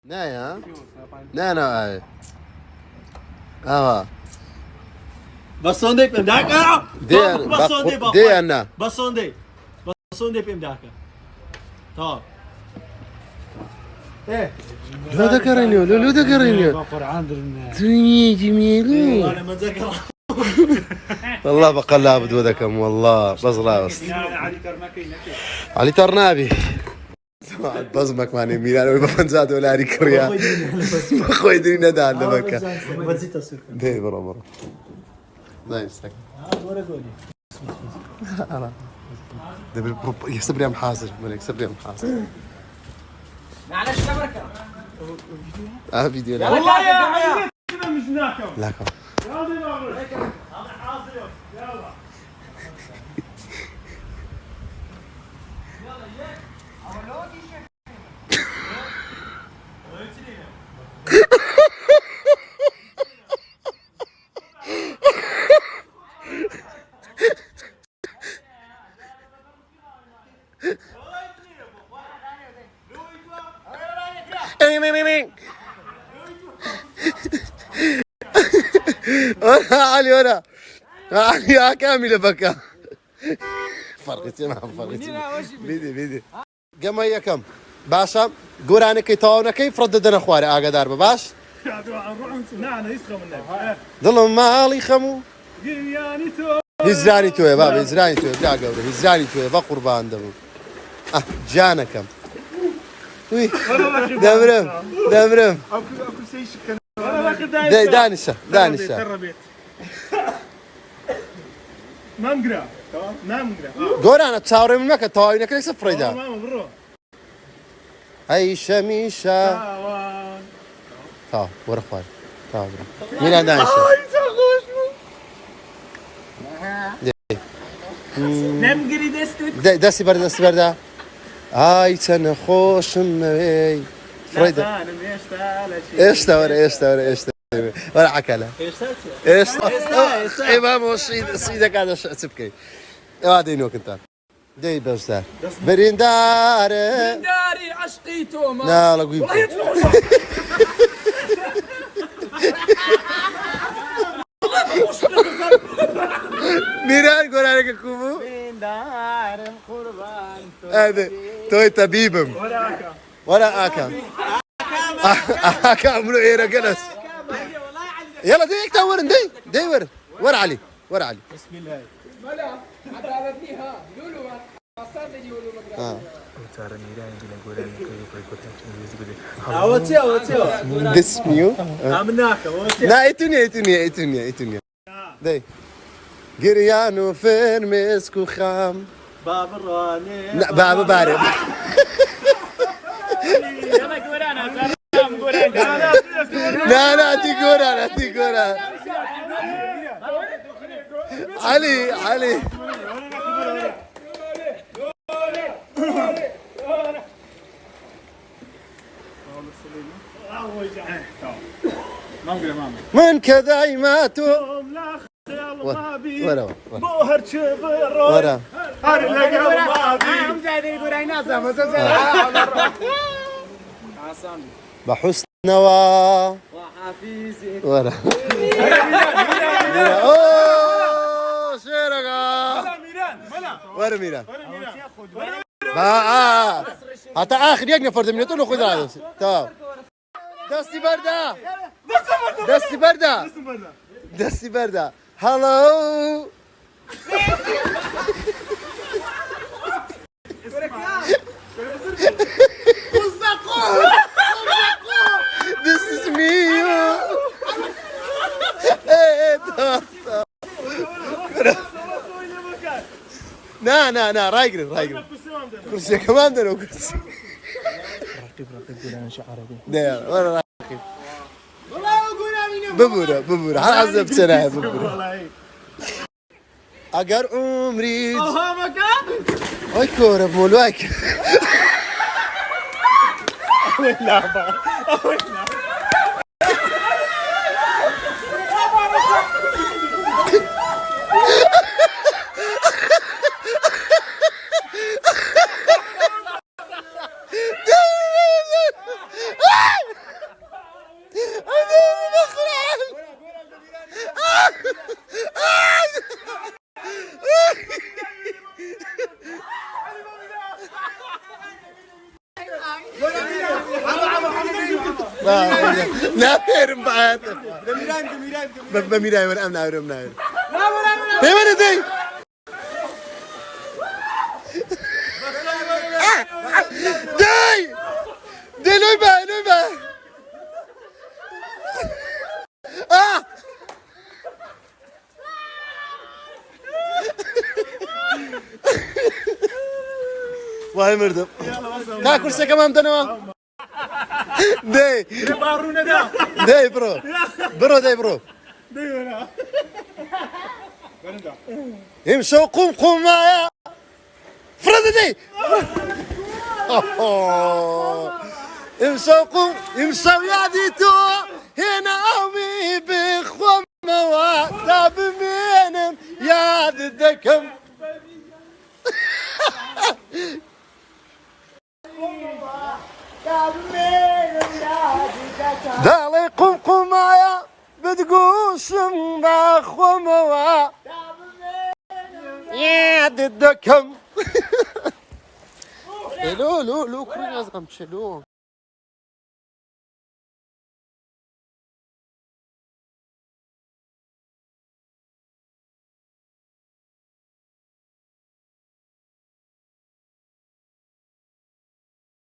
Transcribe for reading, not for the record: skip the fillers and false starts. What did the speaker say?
نه ها نه نه اه بسوندي بمداك بسوندي دي انا بسوندي بمداك طب ايه لو ذكرني لو ذكرني تريني جميل انا ما ذكر والله بقلها بدو ذكم والله بزراس علي ترنابي بزمك ماني ميلان ويبقى فنزاد ولا علي كريا ما خوي ديني ندى على بكا دي برا نايس يحسب لي محاصر ملك يحسب لي محاصر معلش تبركة فيديو لا والله يا كذا مش ناكم لا علي ورا علي كامل بكا فرقتي ما فرقتي بيدي كم هي كم باشا قرانك كيتونا كيف رددنا اخواري اقدر باش ظلم مالي خمو هزراني تو يا بابا هزراني تو بلا قبره هزراني تو يا با قربان دمو جانا كم وي دمرم اكو شيء شكل دانشة ما مقرا ما مقرا قرانا تصاوري من مكة تواوينك ليس فريدا ماما برو هاي شميشة تا ورا خواري تا ورا مين دانشة نمقري دستوت دستي بردا هاي تنخوش النبي فريدا ايش توري ولا حكلا ايش امام وصيدك هذا تبكي هذا نوك انت دي بستار برينداري عشقي توما لا قوي ميران قول عليك كوبو بريندار قربان هذا توي طبيبم ولا اكم اكم منو ايه رجلس يلا ديك تور دي ور علي بسم الله ملا عدالتنيها لولو صار تجي ولو مقرا اوتي دسميو امناك لا ايتونيا دي قريانو فين مسكو خام باب الراني لا بابا بارد يلا قرانا سلام قرانا لا اتي قران علي من كذا ماتوا ورا بوهر شبر ورا بحسن نوا وحفيزي ورا اوه شيرغا ورا ميران حتى اخر يقنا فرد من يطول خذ هذا تمام دستي بردا هلو This is me. نا رايقر كرسي كمان ده كرسي رقيب انا شعري ده ولا راقب ببورة حسب سنة ببورة اگر عمري اي كورة مولواك نافير بعد بميراي ولا امنا ورمنا تيمنا دي دي لوبا واي مردم كا كرسي كمان دنوا دي دي برو امشوا قوم معايا فرد دي امشوا يا ديتو هنا امي بخوم مواد بمينم يا ددكم دالي قوم معايا بتقوس مبخوم مواد يا ددكم لو كل ناس غم شلو